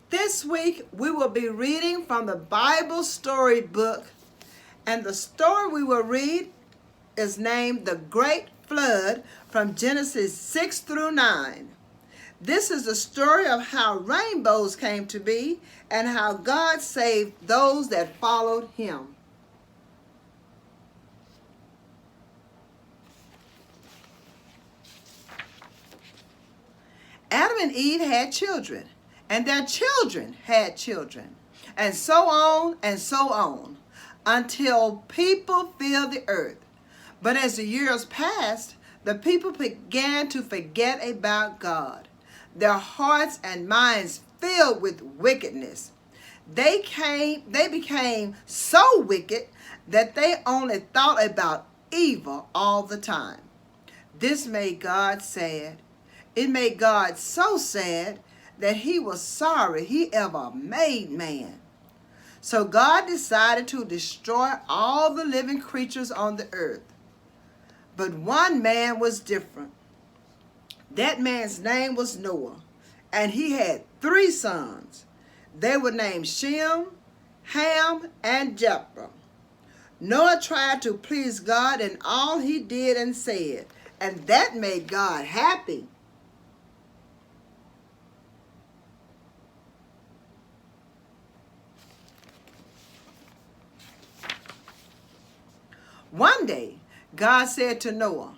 This week we will be reading from the Bible storybook, and the story we will read is named The Great Flood from Genesis 6 through 9. This is the story of how rainbows came to be and how God saved those that followed him. Adam and Eve had children, and their children had children, and so on, until people filled the earth. But as the years passed, the people began to forget about God. Their hearts and minds filled with wickedness. They became so wicked that they only thought about evil all the time. This made God sad. It made God so sad that he was sorry he ever made man. So God decided to destroy all the living creatures on the earth. But one man was different. That man's name was Noah, and he had 3 sons. They were named Shem, Ham, and Japheth. Noah tried to please God in all he did and said, and that made God happy. One day, God said to Noah,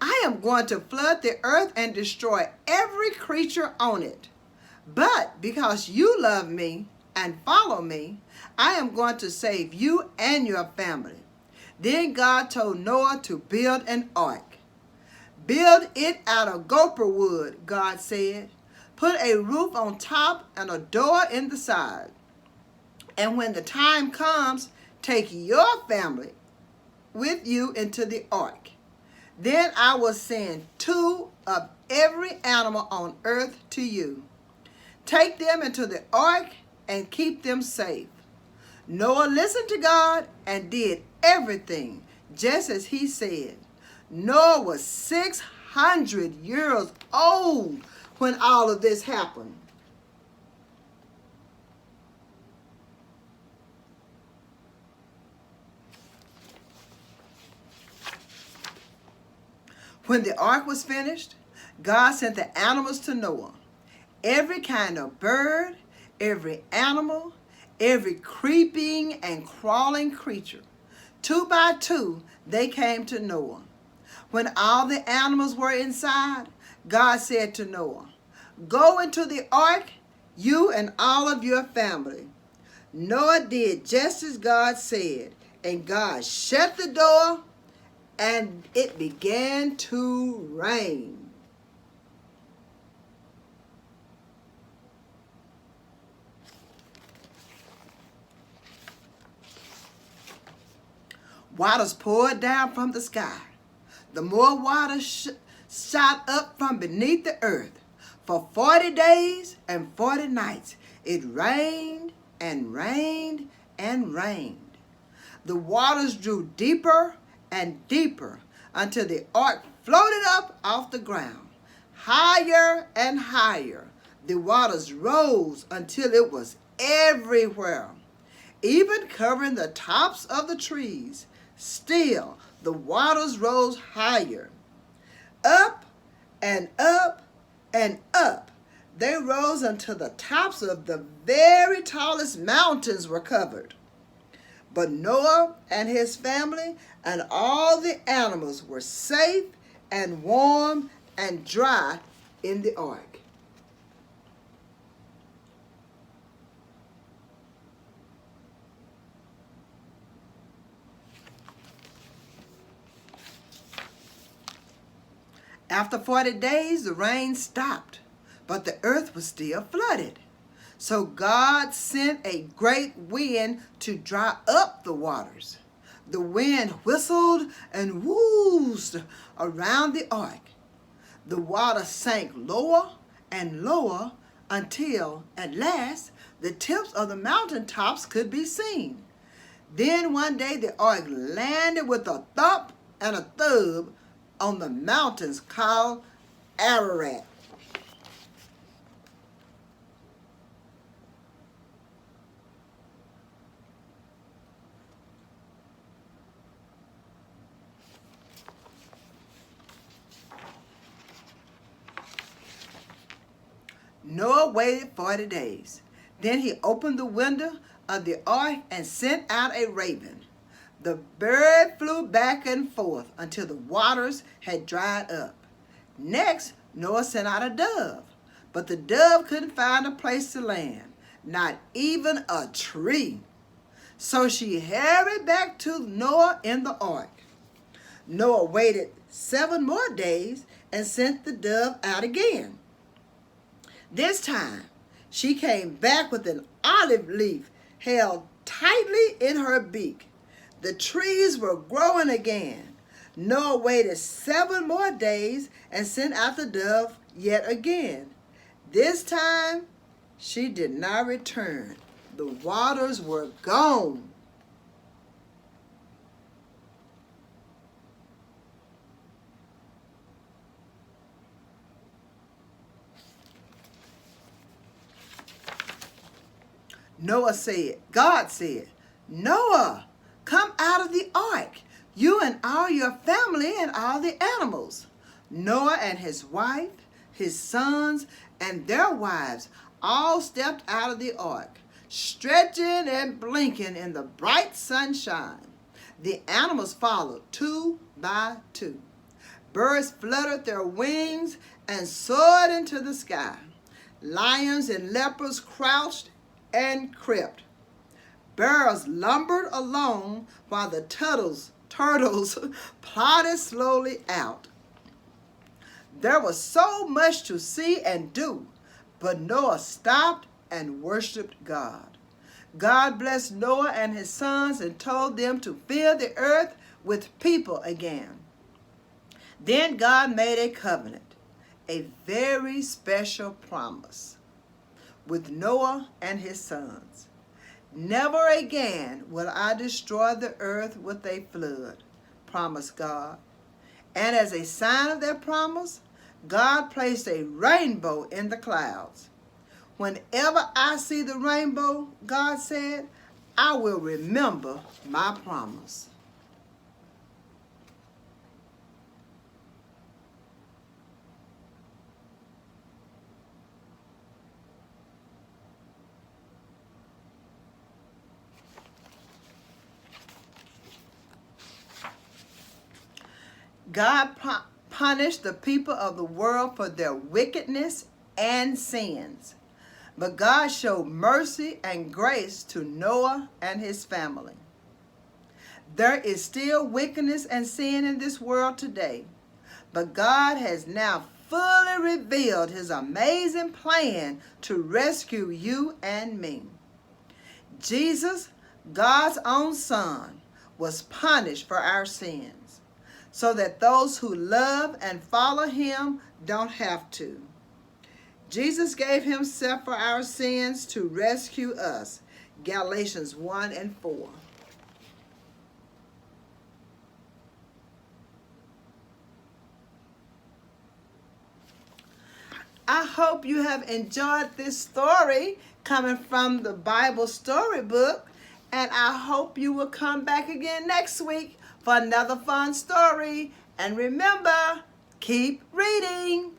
I am going to flood the earth and destroy every creature on it. But because you love me and follow me, I am going to save you and your family. Then God told Noah to build an ark. Build it out of gopher wood, God said. Put a roof on top and a door in the side. And when the time comes, take your family with you into the ark. Then I will send 2 of every animal on earth to you. Take them into the ark and keep them safe. Noah listened to God and did everything just as he said. Noah was 600 years old when all of this happened. When the ark was finished, God sent the animals to Noah. Every kind of bird, every animal, every creeping and crawling creature. 2 by 2, they came to Noah. When all the animals were inside, God said to Noah, Go into the ark, you and all of your family. Noah did just as God said, and God shut the door, and it began to rain. Waters poured down from the sky. The more water shot up from beneath the earth. For 40 days and 40 nights, it rained and rained and rained. The waters drew deeper and deeper until the ark floated up off the ground. Higher and higher, the waters rose until it was everywhere, even covering the tops of the trees. Still, the waters rose higher. Up and up and up, they rose until the tops of the very tallest mountains were covered. But Noah and his family and all the animals were safe and warm and dry in the ark. After 40 days, the rain stopped, but the earth was still flooded. So God sent a great wind to dry up the waters. The wind whistled and whoosed around the ark. The water sank lower and lower until, at last, the tips of the mountain tops could be seen. Then one day the ark landed with a thump and a thud on the mountains called Ararat. Noah waited 40 days. Then he opened the window of the ark and sent out a raven. The bird flew back and forth until the waters had dried up. Next, Noah sent out a dove, but the dove couldn't find a place to land, not even a tree. So she hurried back to Noah in the ark. Noah waited 7 more days and sent the dove out again. This time, she came back with an olive leaf held tightly in her beak. The trees were growing again. Noah waited 7 more days and sent out the dove yet again. This time, she did not return. The waters were gone. God said, Noah, come out of the ark, you and all your family and all the animals. Noah and his wife, his sons, and their wives all stepped out of the ark, stretching and blinking in the bright sunshine. The animals followed 2 by 2. Birds fluttered their wings and soared into the sky. Lions and leopards crouched and crept. Bears lumbered along while the turtles plodded slowly out. There was so much to see and do, but Noah stopped and worshiped God. God blessed Noah and his sons and told them to fill the earth with people again. Then God made a covenant, a very special promise with Noah and his sons. Never again will I destroy the earth with a flood, promised God. And as a sign of that promise, God placed a rainbow in the clouds. Whenever I see the rainbow, God said, I will remember my promise. God punished the people of the world for their wickedness and sins. But God showed mercy and grace to Noah and his family. There is still wickedness and sin in this world today, but God has now fully revealed his amazing plan to rescue you and me. Jesus, God's own Son, was punished for our sins, so that those who love and follow him don't have to. Jesus gave himself for our sins to rescue us. Galatians 1 and 4. I hope you have enjoyed this story coming from the Bible Storybook, and I hope you will come back again next week for another fun story. And remember, keep reading.